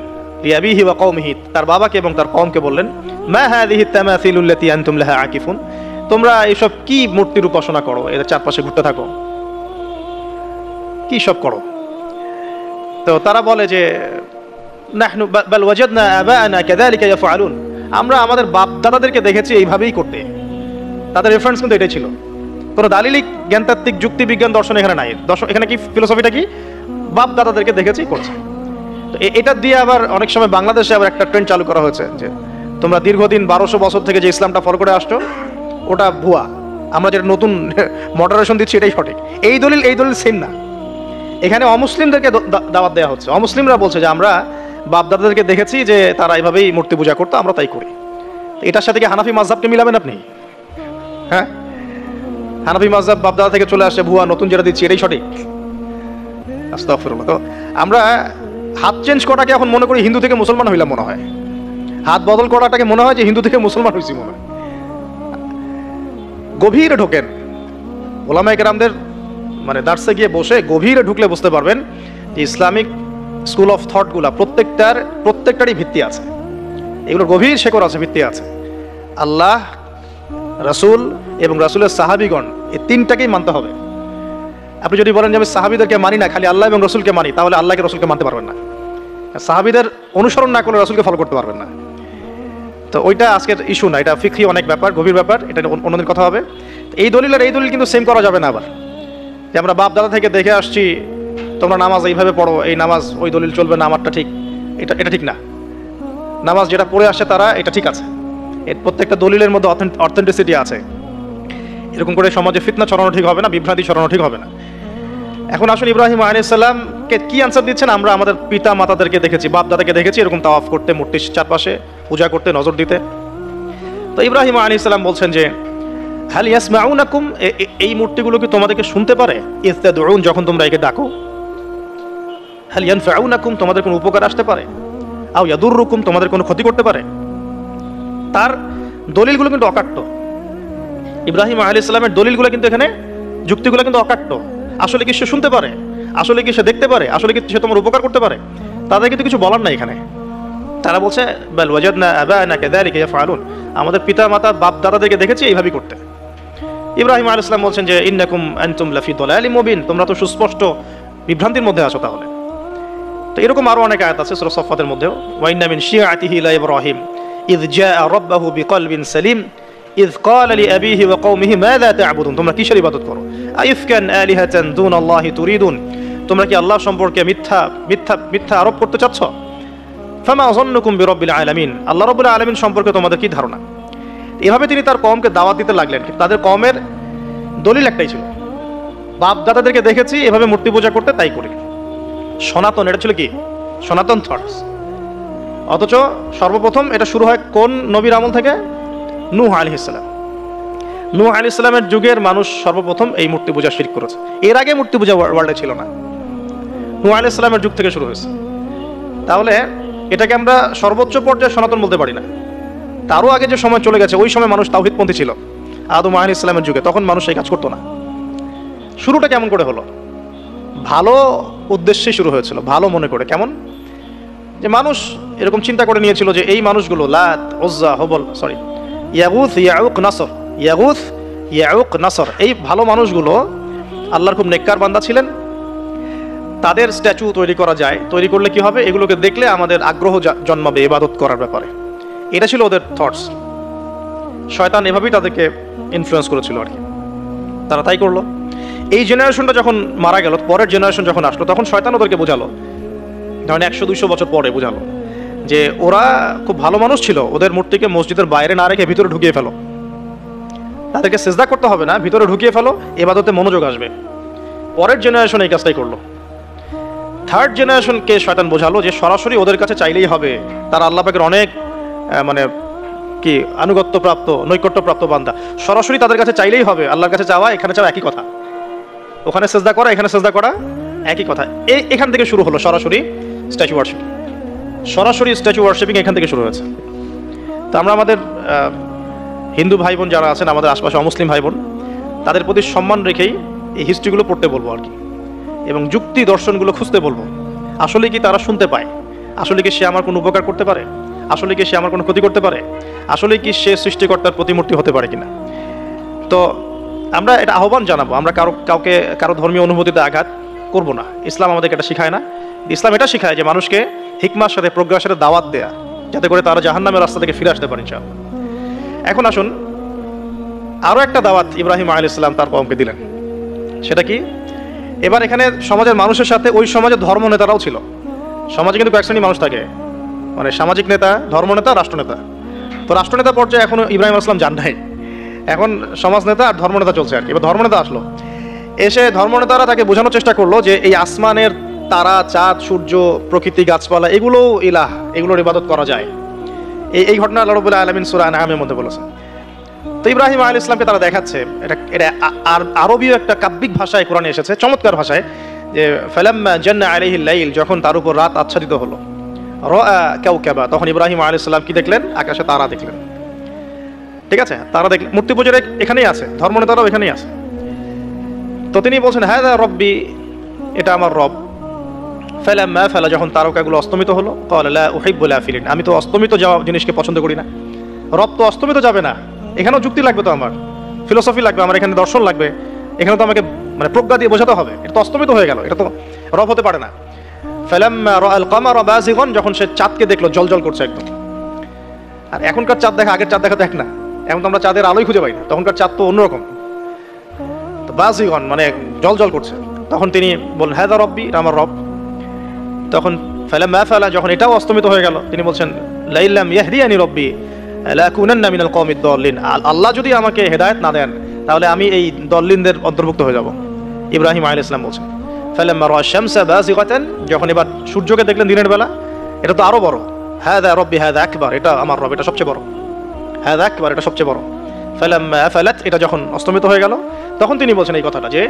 লিআবিহি ওয়া কওমিহি, তার বাবাকে এবং তার কওমকে বললেন, মা হাযিহি তামাসিলু আল্লাতী আনতুম লাহা আকিফুন, তোমরা এইসব কি মূর্তির উপাসনা করো, এদের চারপাশে ঘুরতে থাকো, কি সব করো? তো তারা বলে যে নাহনু বাল ওয়াজাদনা আবাআনা কাযালিকা ইয়াফআলুন, আমরা আমাদের বাপ দাদাদেরকে দেখেছি এইভাবেই করতে। তাদের রেফারেন্স কিন্তু এটাই ছিল, কোনো দালিলিক জ্ঞানতাত্ত্বিক যুক্তি বিজ্ঞান দর্শন এখানে নাই। দর্শন এখানে কি ফিলোসফিটা কি, বাপ দাদাদেরকে দেখেছি করছে। তো এটা দিয়ে আবার অনেক সময় বাংলাদেশে আবার একটা ট্রেন্ড চালু করা হয়েছে যে তোমরা দীর্ঘদিন 1200 বছর থেকে যে ইসলামটা ফলো করে আসছো ওটা ভুয়া, আমরা যেটা নতুন মডারেশন দিচ্ছি এটাই সঠিক। এই দলিল সেম না। এখানে অমুসলিমদেরকে দাওয়াত দেওয়া হচ্ছে। অমুসলিমরা বলছে যে আমরা বাপ দাদাদেরকে দেখেছি যে তারা এইভাবেই মূর্তি পূজা করতো, আমরা তাই করি। এটার সাথে কি হানাফি মাযহাবকে মিলাবেন আপনি? হ্যাঁ, হানাফি মাযহাব বাপ দাদা থেকে চলে আসে, ভুয়া, নতুন যেটা দিচ্ছি এটাই সঠিক। আস্তাগফিরুল্লাহ। তো আমরা হাত চেঞ্জ করাটাকে এখন মনে করি হিন্দু থেকে মুসলমান হইলাম মনে হয়, হাত বদল করাটাকে মনে হয় যে হিন্দু থেকে মুসলমান হয়েছি মনে হয়। গভীরে ঢোকেন, ওলামায়ে কেরামদের মানে দার্সে গিয়ে বসে গভীরে ঢুকলে বুঝতে পারবেন যে ইসলামিক স্কুল অফ থটগুলা প্রত্যেকটারই ভিত্তি আছে, এগুলোর গভীর শেকড় আছে, ভিত্তি আছে। আল্লাহ, রাসূল এবং রাসূলের সাহাবীগণ, এই তিনটাকেই মানতে হবে। আপনি যদি বলেন যে আমি সাহাবীদেরকে মানি না, খালি আল্লাহ এবং রাসূলকে মানি, তাহলে আল্লাহকে রাসূলকে মানতে পারবেন না। সাহাবীদের অনুসরণ না করলে রাসূলকে ফলো করতে পারবেন না। তো ওইটা আজকের ইস্যু না, এটা ফিকহি অনেক ব্যাপার, গভীর ব্যাপার, এটা অন্যদিন কথা হবে। এই দলিল কিন্তু সেম করা যাবে না আবার, যে আমরা বাপ দাদা থেকে দেখে আসছি তোমরা নামাজ এইভাবে পড়ো, এই নামাজ ওই দলিল চলবে না, আমারটা ঠিক, এটা ঠিক না। নামাজ যেটা পড়ে আসে তারা এটা ঠিক আছে, এর প্রত্যেকটা দলিলের মধ্যে অথেন্টিসিটি আছে। এরকম করে সমাজে ফিতনা ছড়ানো ঠিক হবে না, বিভ্রান্তি ছড়ানো ঠিক হবে না। এখন আসলে ইব্রাহিম আলাইহিস সালামকে কি আনসার দিচ্ছেন? আমরা আমাদের পিতা মাতাদেরকে দেখেছি, বাপ দাদাকে দেখেছি এরকম তাওয়াফ করতে, মূর্তির চারপাশে পূজা করতে, নজর দিতে। তো ইব্রাহিম আলাইহিস সালাম বলছেন যে হাল ইয়াসমাউনাকুম, এই মূর্তিগুলো কি তোমাদেরকে শুনতে পারে? ইয তাদউন, যখন তোমরা একে ডাকো। হাল ইয়ানফাউনাকুম, তোমাদের কোনো উপকার আসতে পারে? আও ইয়াদুররুকুম, তোমাদের কোনো ক্ষতি করতে পারে? তার দলিলগুলো কিন্তু অকাট্য। ইব্রাহিম আলাইহিস সালামের দলিলগুলো কিন্তু এখানে, যুক্তিগুলো কিন্তু অকাট্য। আসলে কি সে শুনতে পারে? আসলে কি সে দেখতে পারে? আসলে কি সে তোমার উপকার করতে পারে? তাদের কিন্তু কিছু বলার নাই এখানে। তারা বলছে বাল ওয়াজাদনা আবাআনা কাযালিকা ইয়াফআলুন, আমাদের পিতা মাতা বাপ দাদাদেরকে দেখেছি এইভাবেই করতে। ইব্রাহিম আলাইহিস সালাম বলছেন যে ইন্নাকুম আনতুম লাফি দালালিম মুবিন, তোমরা তো সুস্পষ্ট বিভ্রান্তির মধ্যে আছো তাহলে। তো এরকম আরো অনেক আয়াত আছে সূরা সফফাতের মধ্যেও, ওয়া ইন্না মিন শিয়াতিহি লা ইব্রাহিম ইয জাআ রাব্বাহু বিকলবিন সালিম ইয ক্বালা লিআবিহি ওয়া কওমিহি মাযা তা'বুদুন, তোমরা কিসের ইবাদত করো? আইফকান আলিহাতান দুনাল্লাহি তুরিদুন, তোমরা কি আল্লাহ সম্পর্কে মিথ্যা আরোপ করতে চাচ্ছ? ফামা যান্নুকুম বিরাব্বিল আলামিন, আল্লাহ রাব্বুল আলামিন সম্পর্কে তোমাদের কি ধারণা? এভাবে তিনি তার কওমকে দাওয়াত দিতে লাগলেন। কিন্তু তাদের কওমের দলিল একটাই ছিল, বাপ দাদাদেরকে দেখেছি এভাবে মূর্তি পূজা করতে, তাই করি। সনাতন, এটা ছিল কি? সনাতন থটস। অথচ সর্বপ্রথম এটা শুরু হয় কোন নবীর আমল থেকে? নূহ আলাইহিস সালাম। নূহ আলাইহিস সালামের যুগের মানুষ সর্বপ্রথম এই মূর্তি পূজা শিরক করেছে। এর আগে মূর্তি পূজা ওয়ার্ল্ডে ছিল না, নূহ আলাইহিস সালামের যুগ থেকে শুরু হয়েছে। তাহলে এটাকে আমরা সর্বোচ্চ পর্যায়ে সনাতন বলতে পারি না। তারও আগে যে সময় চলে গেছে, ওই সময় মানুষ তাওহীদপন্থী ছিল আদম আলাইহিস সালামের যুগে, তখন মানুষ এই কাজ করতো না। শুরুটা কেমন করে হলো? ভালো উদ্দেশ্যে শুরু হয়েছিল, ভালো মনে করে। কেমন? যে মানুষ এরকম চিন্তা করে নিয়েছিল যে এই মানুষগুলো লাত, উজ্জা, হুবল, ইয়াগুথ, ইয়াউক, নাসর, ইয়াগুথ, ইয়াউক, নাসর, এই ভালো মানুষগুলো আল্লাহর খুব নেককার বান্দা ছিলেন। তাদের স্ট্যাচু তৈরি করা যায়, তৈরি করলে কি হবে? এগুলোকে দেখলে আমাদের আগ্রহ জন্মাবে ইবাদত করার ব্যাপারে। এটা ছিল ওদের থটস। শয়তান এভাবেই তাদেরকে ইনফ্লুয়েন্স করেছিল আর কি, তারা তাই করলো। এই জেনারেশনটা যখন মারা গেল, পরের জেনারেশন যখন আসলো, তখন শয়তান ওদেরকে বোঝালো, ধরেন 100-200 বছর পরে বোঝালো যে ওরা খুব ভালো মানুষ ছিল, ওদের মূর্তিকে মসজিদের বাইরে না রেখে ভিতরে ঢুকিয়ে ফেলো, তাদেরকে সিজদা করতে হবে না, ভিতরে ঢুকিয়ে ফেলো, ইবাদতে মনোযোগ আসবে। পরের জেনারেশন এই কাজটাই করলো। থার্ড জেনারেশনকে শয়তান বোঝালো যে সরাসরি ওদের কাছে চাইলেই হবে, তারা আল্লাহ পাকের অনেক কি আনুগত্যপ্রাপ্ত নৈকট্যপ্রাপ্ত বান্দা, সরাসরি তাদের কাছে চাইলেই হবে। আল্লাহর কাছে চাওয়া এখানে চাওয়া একই কথা, ওখানে সেজদা করা এখানে সেজদা করা একই কথা। এখান থেকে শুরু হলো সরাসরি স্ট্যাচু ওয়ার্শিপ, সরাসরি স্ট্যাচু ওয়ার্শিপিং এখান থেকে শুরু হয়েছে। তো আমরা আমাদের হিন্দু ভাই বোন যারা আছেন, আমাদের আশপাশে অমুসলিম ভাই বোন, তাদের প্রতি সম্মান রেখেই এই হিস্ট্রিগুলো পড়তে বলবো আর কি, এবং যুক্তি দর্শনগুলো খুঁজতে বলবো। আসলে কি তারা শুনতে পায়? আসলে কি সে আমার কোনো উপকার করতে পারে? আসলে কি সে আমার কোনো ক্ষতি করতে পারে? আসলে কি সে সৃষ্টিকর্তার প্রতিমূর্তি হতে পারে কিনা? তো আমরা এটা আহ্বান জানাবো, আমরা কারো ধর্মীয় অনুভূতিতে আঘাত করব না। ইসলাম আমাদেরকে এটা শিখায় না। ইসলাম এটা শিখায় যে মানুষকে হিকমার সাথে প্রজ্ঞার সাথে দাওয়াত দেয়া, যাতে করে তারা জাহান্নামের রাস্তা থেকে ফিরে আসতে পারে ইনশাআল্লাহ। এখন আসুন, আরও একটা দাওয়াত ইব্রাহিম আলাইহিস সালাম তার কওমকে দিলেন। সেটা কি? এবার এখানে সমাজের মানুষের সাথে ওই সমাজের ধর্ম নেতারাও ছিল। সমাজে কিন্তু কয়েক শ্রেণীর মানুষ থাকে, মানে সামাজিক নেতা, ধর্মনেতা, রাষ্ট্রনেতা। তো রাষ্ট্রনেতা পর্যায়ে এখনো ইব্রাহিম আলাইহিস সালাম যান নাই, এখন সমাজ নেতা আর ধর্মনেতা চলছে আর কি। এবার ধর্মনেতা আসলো, এসে ধর্মনেতারা তাকে বোঝানোর চেষ্টা করলো যে এই আসমানের তারা, চাঁদ, সূর্য, প্রকৃতি, গাছপালা, এগুলোও ইলাহ, এগুলোর ইবাদত করা যায়। এই ঘটনা আল্লাহ রাব্বুল আলামিন সূরা আনআমের মধ্যে বলেছেন। তো ইব্রাহিম আলাইহিস সালামকে তারা দেখাচ্ছে, এটা আরবীয় একটা কাব্যিক ভাষায় কোরআনে এসেছে, চমৎকার ভাষায়, যে ফালাম্মা জান্না আলাইহিল লাইল, যখন তার উপর রাত আচ্ছাদিত হলো, রাআ কাওকাবা, তখন ইব্রাহিম আলাইহিস সালাম কি দেখলেন? আকাশে তারা দেখলেন। ঠিক আছে, তারা দেখলেন। মূর্তি পূজার এখানেই আছে, ধর্মনেতারাও এখানেই আছে। তো তিনি বলছেন হাযা রব্বি, এটা আমার রব। ফালাম্মা ফালা, যখন তারকাগুলো অস্তমিত হলো, ক্বালা লা উহিব্বুল আফিলিন, আমি তো অস্তমিত যাওয়া জিনিসকে পছন্দ করি না। রব তো অস্তমিত যাবে না, এখানেও যুক্তি লাগবে, তো আমার ফিলোসফি লাগবে, আমার এখানে দর্শন লাগবে, এখানে তো আমাকে মানে প্রজ্ঞা দিয়ে বোঝাতে হবে। এটা তো অস্তমিত হয়ে গেল, এটা তো রব হতে পারে না। ফালাম্মা রাআল কামারা বাযিগান, যখন সে চাঁদকে দেখলো জলজল করছে একদম। আর এখনকার চাঁদ দেখা আগের চাঁদ দেখা তো এক না, এখন তো আমরা চাঁদের আলোই খুঁজে পাই না, তখনকার চাঁদ তো অন্যরকম। তো বাযিগান মানে জলজল করছে। তখন তিনি বললেন হাযা রব্বি, এটা আমার রব। তখন ফালাম্মা ফালা, যখন এটাও অস্তমিত হয়ে গেল, তিনি বলছেন লাইল্লাম ইয়াহদিয়ানি রব্বি লাকুনান্না মিনাল কওমিদ দাল্লিন, আল্লাহ যদি আমাকে হেদায়েত না দেন তাহলে আমি এই দল্লিনদের অন্তর্ভুক্ত হয়ে যাব। ইব্রাহিম আলাইহিস সালাম বলছেন ফালাম্মা রাআ শামসা বাযিগাতান, যখন এবার সূর্যকে দেখলেন দিনের বেলা, এটা তো আরো বড়। হাযা রব্বি হাযা আকবার, এটা আমার রব, এটা সবচেয়ে বড়। হাযা আকবার, এটা সবচেয়ে বড়। ফালাম্মা আফালাত, এটা যখন অস্তমিত হয়ে গেল, তখন তিনি বলছেন এই কথাটা যে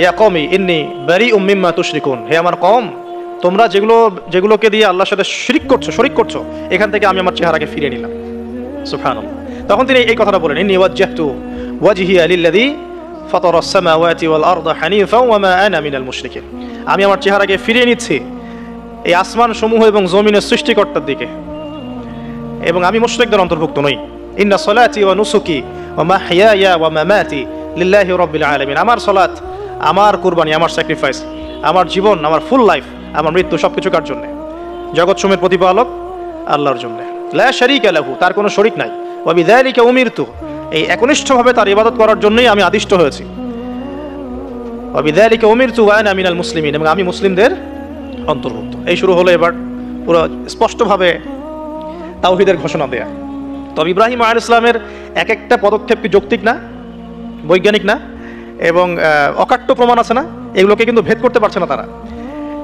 ইয়া কওমি ইন্নী বারিউম মিম্মা তুশরিকুন, হে আমার কওম, তোমরা যেগুলোকে দিয়ে আল্লাহর সাথে শরিক করছো, এখান থেকে আমি আমার চেহারাকে ফিরিয়ে নিলাম। সুবহানাল্লাহ। তখন তিনি এই কথাটা বলেন ইন্নী ওয়াজ্জাহতু ওয়াজহিয়া লিল্লাযী ফাতারাস সামাওয়াতি ওয়াল আরদা হানিফাও ওয়া মা আনা মিনাল মুশরিকিন, আমি আমার চেহারাকে ফিরিয়ে নিচ্ছি এই আসমান সমূহ এবং জমিনের সৃষ্টিকর্তার দিকে, এবং আমি মুশরিকদের অন্তর্ভুক্ত নই। ইন্না সলাতি ওয়া নুসুকি ওয়া মাহইয়ায়া ওয়া মামাতি লিল্লাহি রাব্বিল আলামিন, আমার সালাত, আমার কুরবানি, আমার স্যাক্রিফাইস, আমার জীবন, আমার ফুল লাইফ, আমার মৃত্যু, সবকিছু কার জন্য? জগৎ সমূহের প্রতিপালক আল্লাহর জন্য। লা শারীকা লাহু, তার কোনো শরীক নাই। ওয়া বিযালিকা উমিরতু, এই একনিষ্ঠভাবে তার ইবাদত করার জন্যই আমি আদিষ্ট হয়েছি। ওয়া বিযালিকা উমিরতু ওয়া আনা মিনাল মুসলিমিন, এবং আমি মুসলিমদের অন্তর্ভুক্ত। এই শুরু হলো এবার পুরো স্পষ্টভাবে তাওহীদের ঘোষণা দেয়া। তবে ইব্রাহিম আলাইহিস সালামের এক একটা পদক্ষেপ কি যৌক্তিক না, বৈজ্ঞানিক না, এবং অকাট্য প্রমাণ আছে না, এগুলোকে কিন্তু ভেদ করতে পারছে না তারা।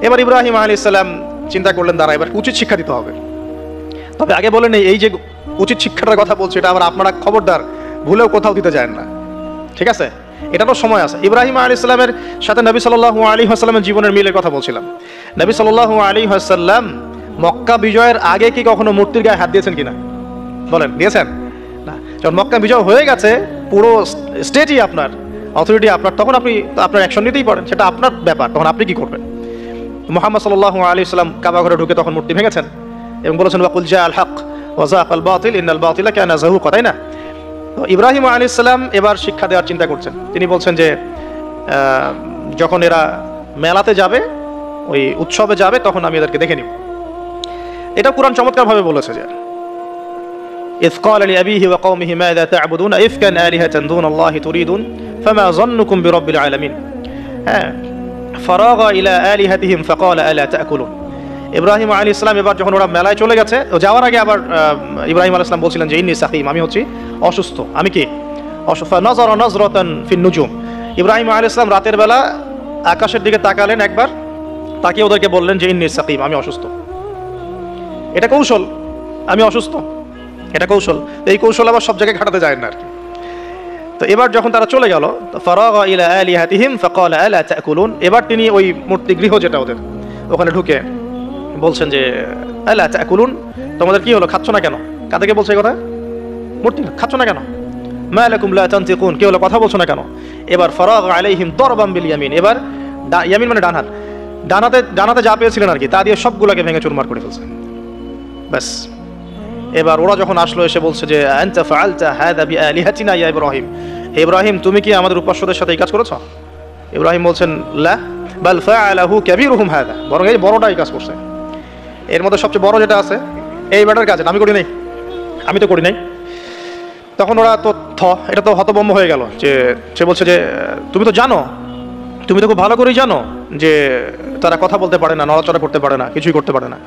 এবার ইব্রাহিম আলাইহিস সালাম চিন্তা করলেন দাঁড়া, এবার উচিত শিক্ষা দিতে হবে। তবে আগে বলেন এই যে উচিত শিক্ষাটার কথা বলছে, এটা আবার আপনারা খবরদার ভুলেও কোথাও দিতে যায় না, ঠিক আছে? এটারও সময় আছে। ইব্রাহিম আলাইহিস সালামের সাথে নবী সাল্লাল্লাহু আলাইহি ওয়াসাল্লামের জীবনের মিলের কথা বলছিলাম। নবী সাল্লাল্লাহু আলাইহি ওয়াসাল্লাম মক্কা বিজয়ের আগে কি কখনো মূর্তির গায়ে হাত দিয়েছেন কিনা? বলেন, দিয়েছেন না? যখন মক্কা বিজয় হয়ে গেছে, পুরো স্টেটই আপনার, অথরিটি আপনার, তখন আপনি আপনার অ্যাকশন নিতেই পারেন, সেটা আপনার ব্যাপার, তখন আপনি কি করবেন? মুহাম্মদ সাল্লাল্লাহু আলাইহি ওয়াসাল্লাম কাবা ঘরে ঢুকে তখন মূর্তি ভেঙেছেন এবং বলেছেন ওয়াকুল জাআল হক ওয়া যাকাল বাতিল ইন্নাল বাতিলা কানা যাহুকা, তাই না? তো ইব্রাহিম আলাইহিস সালাম এবার শিক্ষা দেওয়ার চিন্তা করছেন। তিনি বলছেন যে যখন এরা মেলাতে যাবে, ওই উৎসবে যাবে, তখন আমি এদেরকে দেখে নিব। এটা কুরআন চমৎকারভাবে বলেছে যে إذ قال لأبيه وقومه ماذا تعبدون إفكا آلهة دون الله تريدون فما ظنكم برب العالمين فراغ إلى آلهتهم فقال ألا تأكلون। ইব্রাহিম আলাইহিস সালাম এবার যখন ওরা মেলায় চলে গেছে, যাওয়ার আগে আবার ইব্রাহিম আলাইহিস সালাম বলছিলেন যে ইন্নী সাকিম, আমি হচ্ছি অসুস্থ। আমি কি অসুস্থ? নজরা নজরাতান ফিন নুজুম, ইব্রাহিম আলাইহিস সালাম রাতের বেলা আকাশের দিকে তাকালেন একবার, তাকিয়ে ওদেরকে বললেন যে ইন্নী সাকিম, আমি অসুস্থ। এটা কৌশল, আমি অসুস্থ। এটা কৌশল। এই কৌশল আবার সব জায়গায় খাটাতে যায় না আর কি। তো এবার যখন তারা চলে গেল, ফারাগা ইলা আলিহাতিহিম ফাকালা আলা তাকুলুন, এবার তিনি ওই মূর্তি গৃহ যেটা ওদের, ওখানে ঢুকে বলছেন যে আলা তাকুলুন, তোমাদের কি হলো, খাচ্ছ না কেন? কাদেরকে বলছে এই কথা? মূর্তি, খাচ্ছ না কেন? মা লাকুম লা তানতিকুন, কি হলো, কথা বলছো না কেন? এবার ফারাগা আলাইহিম দরবাম বিল ইয়ামিন, এবার ইয়ামিন মানে ডান হাত, ডানাতে যা পেয়েছিলেন আর কি, তা দিয়ে সবগুলোকে ভেঙে চুরমার করে ফেলছে। ব্যাস এবার ওরা যখন আসলো এসে বলছে যে আনতা ফাআলতা হাযা বিআলিহাতিনা ইয়া ইব্রাহিম, ইব্রাহিম তুমি কি আমাদের উপাস্যদের সাথে এই কাজ করেছো? ইব্রাহিম বলছেন লা বাল ফাআলাহু কাবীরুহুম হাযা, বরং এই বড়টা এই কাজ করছে। এর মধ্যে সবচেয়ে বড় যেটা আছে এই ব্যাটার কাজ, আমি করি নাই, আমি তো করি নাই। তখন ওরা তো এটা তো হতভম্ব হয়ে গেল, যে সে বলছে যে তুমি তো জানো, তুমি তো খুব ভালো করেই জানো যে তারা কথা বলতে পারে না, নড়াচড়া করতে পারে না, কিছুই করতে পারে না।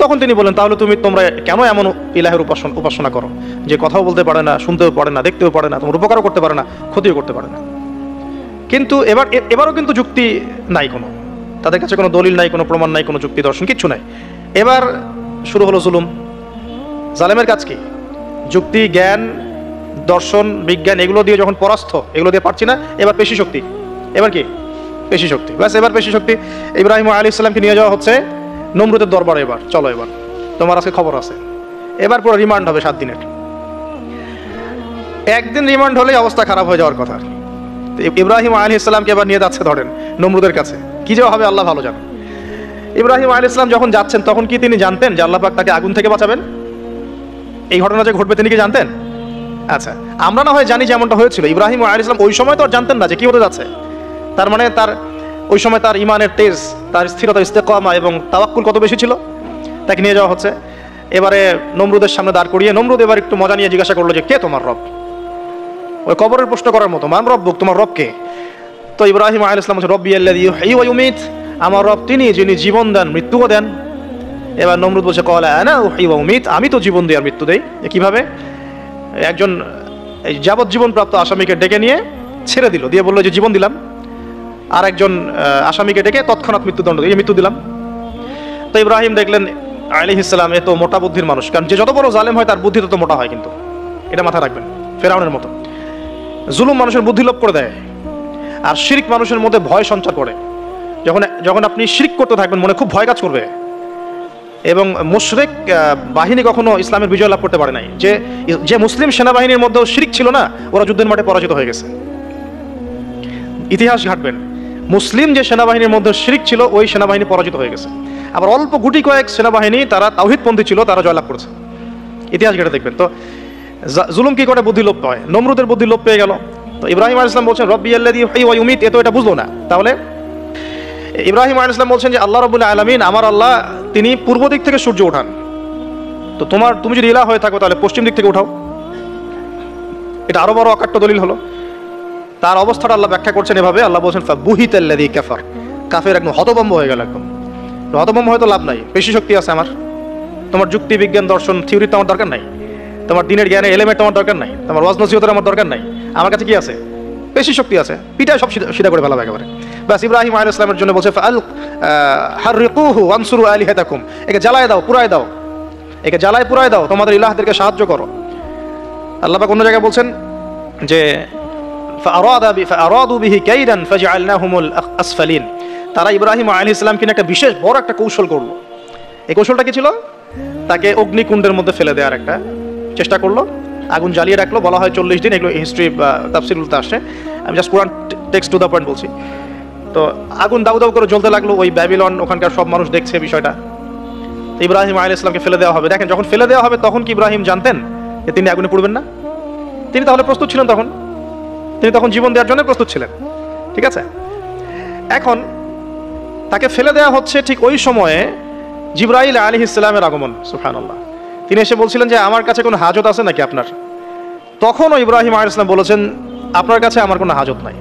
তখন তিনি বলেন তাহলে তোমরা কেন এমন ইলাহের উপাসনা করো যে কথাও বলতে পারে না, শুনতেও পারে না, দেখতেও পারে না, তোমার উপকারও করতে পারে না, ক্ষতিও করতে পারে না। কিন্তু এবারও কিন্তু যুক্তি নাই, কোনো তাদের কাছে কোনো দলিল নাই, কোনো প্রমাণ নাই, কোনো যুক্তি দর্শন কিচ্ছু নাই। এবার শুরু হলো জুলুম। জালেমের কাজ কি? যুক্তি, জ্ঞান, দর্শন, বিজ্ঞান এগুলো দিয়ে যখন পরাস্ত, এগুলো দিয়ে পারছি না, এবার পেশি শক্তি। এবার কি? পেশি শক্তি। ব্যাস এবার পেশি শক্তি। ইব্রাহিম আলাইহিস সালামকে নিয়ে যাওয়া হচ্ছে নমরুদের দরবারে। এবার চলো, এবার তোমার আজকে খবর আছে। এবার পুরো রিমান্ড হবে 7 দিনের। একদিন রিমান্ড হলেই অবস্থা খারাপ হয়ে যাওয়ার কথা। ইব্রাহিম আলাইহিস সালামকে এবার নিয়ে যাচ্ছে ধরেন নমরুদের কাছে। কি যে হবে আল্লাহ ভালো জানেন। ইব্রাহিম আলাইহিস সালাম যখন যাচ্ছেন তখন কি তিনি জানতেন যে আল্লাহ পাক তাকে আগুন থেকে বাঁচাবেন? এই ঘটনা যে ঘটবে তিনি কি জানতেন? আচ্ছা, আমরা না হয় জানি যেমনটা হয়েছিল। ইব্রাহিম আলাইহিস সালাম ওই সময় তো আর জানতেন না যে কি হতে যাচ্ছে। তার মানে ওই সময় তার ইমানের তেজ, তার স্থিরতা, ইস্তেকামা এবং তাওয়াক্কুল কত বেশি ছিল। তাকে নিয়ে যাওয়া হচ্ছে এবারে নমরুদের সামনে দাঁড় করিয়ে। নমরুদ এবার একটু মজা নিয়ে জিজ্ঞাসা করলো যে কে তোমার রব? ওই কবরের প্রশ্ন করার মতো, মান রব্বুক, তোমার রব কে? তো ইব্রাহিম আলাইহিস সালাম বলছে রব্বি আল্লাযী ইউহয়ী ওয়া ইউমীত, আমার রব তিনি যিনি জীবন দেন মৃত্যুও দেন। এবার নমরুদ বলছে ক্বালা আনা উহয়ী ওয়া উমীত, আমি তো জীবন দিই আর মৃত্যু দেই। কিভাবে? একজন যাবজ্জীবন প্রাপ্ত আসামিকে ডেকে নিয়ে ছেড়ে দিল, দিয়ে বললো যে জীবন দিলাম। আর একজন আসামিকে ডেকে তৎক্ষণাৎ মৃত্যুদণ্ড দিয়ে মৃত্যু দিলাম। তো ইব্রাহিম দেখলেন আলাইহিস সালাম এ তো মোটা বুদ্ধির মানুষ, কারণ যে যত বড় জালেম হয় তার বুদ্ধি তত মোটা হয়, কিন্তু এটা মাথায় রাখবেন। ফেরাউনের মতো জুলুম মানুষের বুদ্ধি লোপ করে দেয়, আর শিরক মানুষের মধ্যে ভয় সঞ্চার করে। যখন আপনি শিরক করতে থাকবেন মনে খুব ভয় কাজ করবে। এবং মুশরিক বাহিনী কখনো ইসলামের বিজয় লাভ করতে পারে নাই। যে মুসলিম সেনাবাহিনীর মধ্যেও শিরক ছিল না, ওরা যুদ্ধের মাঠে পরাজিত হয়ে গেছে। ইতিহাস ঘাটবেন, মুসলিম যে সেনাবাহিনীর মধ্যে শিরক ছিল ওই সেনাবাহিনী পরাজিত হয়ে গেছে। আবার অল্প গুটি কয়েক সেনাবাহিনী তারা তাওহীদপন্থী ছিল, তারা জয়লাভ করেছে। ইতিহাস ঘেটে দেখবেন। তো জুলুম কি করে বুদ্ধি লোপ হয়? নমরুদের বুদ্ধি লোপ পেয়ে গেল। তো ইব্রাহিম আলাইহিস সালাম বলছেন রব্বি আল্লাযী ইউহয়ী ওয়া ইউমীত, এ তো এটা বুঝলো না। তাহলে ইব্রাহিম আলাইহিস সালাম বলছেন যে আল্লাহ রাব্বুল আলামিন, আমার আল্লাহ তিনি পূর্ব দিক থেকে সূর্য ওঠান। তো তুমি যদি ইলাহ হয়ে থাকো তাহলে পশ্চিম দিক থেকে উঠাও। এটা আরো বড় অকাট্য দলিল হলো। তার অবস্থাটা আল্লাহ ব্যাখ্যা করছেন এভাবে। আল্লাহ বলছেন ফাবুহিতাল্লাযী কাফার, কাফের একদম হতভম্ব হয়ে গেল। একদম হতভম্ব হয়তো লাভ নাই, বেশি শক্তি আছে আমার। তোমার যুক্তি, বিজ্ঞান, দর্শন, থিওরি তো আমার দরকার নাই। তোমার দিনের জ্ঞানের এলিমেন্ট আমার দরকার নাই। তোমার ওয়াজ নসিহতের আমার দরকার নাই। আমার কাছে কি আছে? বেশি শক্তি আছে। পিটায় সব সিধা করে ফেলাবে একেবারে। ব্যাস ইব্রাহিম আলাইহিস সালামের জন্য বলছে ফাআল হাররিকুহু ওয়ানসুরু আলিহাতাকুম, একে জ্বালায় দাও, পুরায় দাও, একে জ্বালায় পুরায় দাও, তোমাদের ইলাহদেরকে সাহায্য করো। আল্লাহ পাক অন্য জায়গায় বলছেন যে ফাআরাদু বিহি কাইদান ফাজআলনাহুমুল আসফালিন, তারা ইব্রাহিম আলাইহিস সালামকে নিয়ে একটা বিশেষ বড় একটা কৌশল করলো। এই কৌশলটা কি ছিল? তাকে অগ্নিকুণ্ডের মধ্যে ফেলে দেওয়ার একটা চেষ্টা করলো, আগুন জ্বালিয়ে রাখলো। বলা হয় 40 দিন, এগুলো হিস্ট্রি বা তাফসীরগুলোতে আসছে। আমি just Quran text to the point বলছি। তো আগুন দাউ দাউ করে জ্বলতে লাগলো। ওই ব্যাবিলন, ওখানকার সব মানুষ দেখছে বিষয়টা। ইব্রাহিম আলাইহিস সালামকে ফেলে দেওয়া হবে। দেখেন, যখন ফেলে দেওয়া হবে তখন কি ইব্রাহিম জানতেন যে তিনি আগুনে পুড়বেন না? তিনি তাহলে প্রস্তুত ছিলেন। তিনি তখন জীবন দেওয়ার জন্য প্রস্তুত ছিলেন। ঠিক আছে, এখন তাকে ফেলে দেওয়া হচ্ছে। ঠিক ওই সময়ে জিবরাইল আলাইহিস সালামের আগমন। সুবহানাল্লাহ। তিনি এসে বলছিলেন যে আমার কাছে কোনো হাজত আছে নাকি আপনার? তখনও ইব্রাহিম আলাইহিস সালাম বলেছেন আপনার কাছে আমার কোনো হাজত নাই।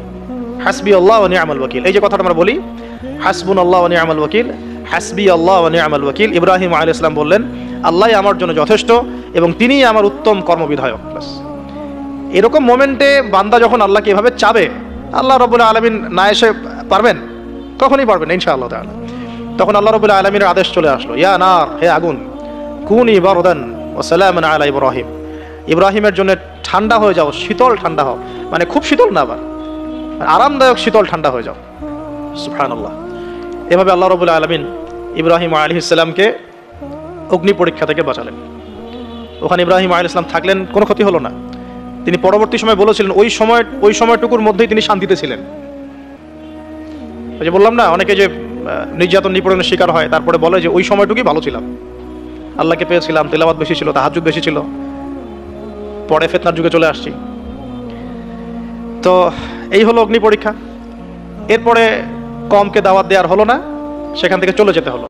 হাসবি আল্লাহ ওয়া নি'মাল ওয়াকিল, এই যে কথাটা আমরা বলি হাসবুনাল্লাহ ওয়া নি'মাল ওয়াকিল, হাসবি আল্লাহ ওয়া নি'মাল ওয়াকিল, ইব্রাহিম আলাইহিস সালাম বললেন আল্লাহই আমার জন্য যথেষ্ট এবং তিনিই আমার উত্তম কর্মবিধায়ক। বাস এরকম মোমেন্টে বান্দা যখন আল্লাহকে এভাবে চাবে, আল্লাহ রাব্বুল আলামিন না এসে পারবেন? কখনই পারবেন না ইনশাআল্লাহ তাআলা। তখন আল্লাহ রাব্বুল আলামিনের আদেশ চলে আসলো, ইয়া নার, হে আগুন, কুনি বারদান ওয়া সালামান আলা ইব্রাহিম, ইব্রাহিমের জন্য ঠান্ডা হয়ে যাও, শীতল ঠান্ডা হও, মানে খুব শীতল না, আবার আরামদায়ক শীতল ঠান্ডা হয়ে যাও। সুবহানাল্লাহ। এভাবে আল্লাহ রাব্বুল আলামিন ইব্রাহিম আলাইহিস সালামকে অগ্নি পরীক্ষা থেকে বাঁচালেন। ওখানে ইব্রাহিম আলাইহিস সালাম থাকলেন, কোনো ক্ষতি হলো না। তিনি পরবর্তী সময় বলেছিলেন ওই সময়টুকুর মধ্যেই তিনি শান্তিতে ছিলেন। ওই যে বললাম না, অনেকে যে নির্যাতন নিপীড়নের শিকার হয় তারপরে বলে যে ওই সময়টুকুই ভালো ছিলাম, আল্লাহকে পেয়েছিলাম, তেলাওয়াত বেশি ছিল, তাহাজ্জুদ বেশি ছিল, পরে ফিতনার যুগে চলে আসছি। তো এই হলো অগ্নি পরীক্ষা। এরপরে কমকে দাওয়াত দেওয়ার হলো না, সেখান থেকে চলে যেতে হলো।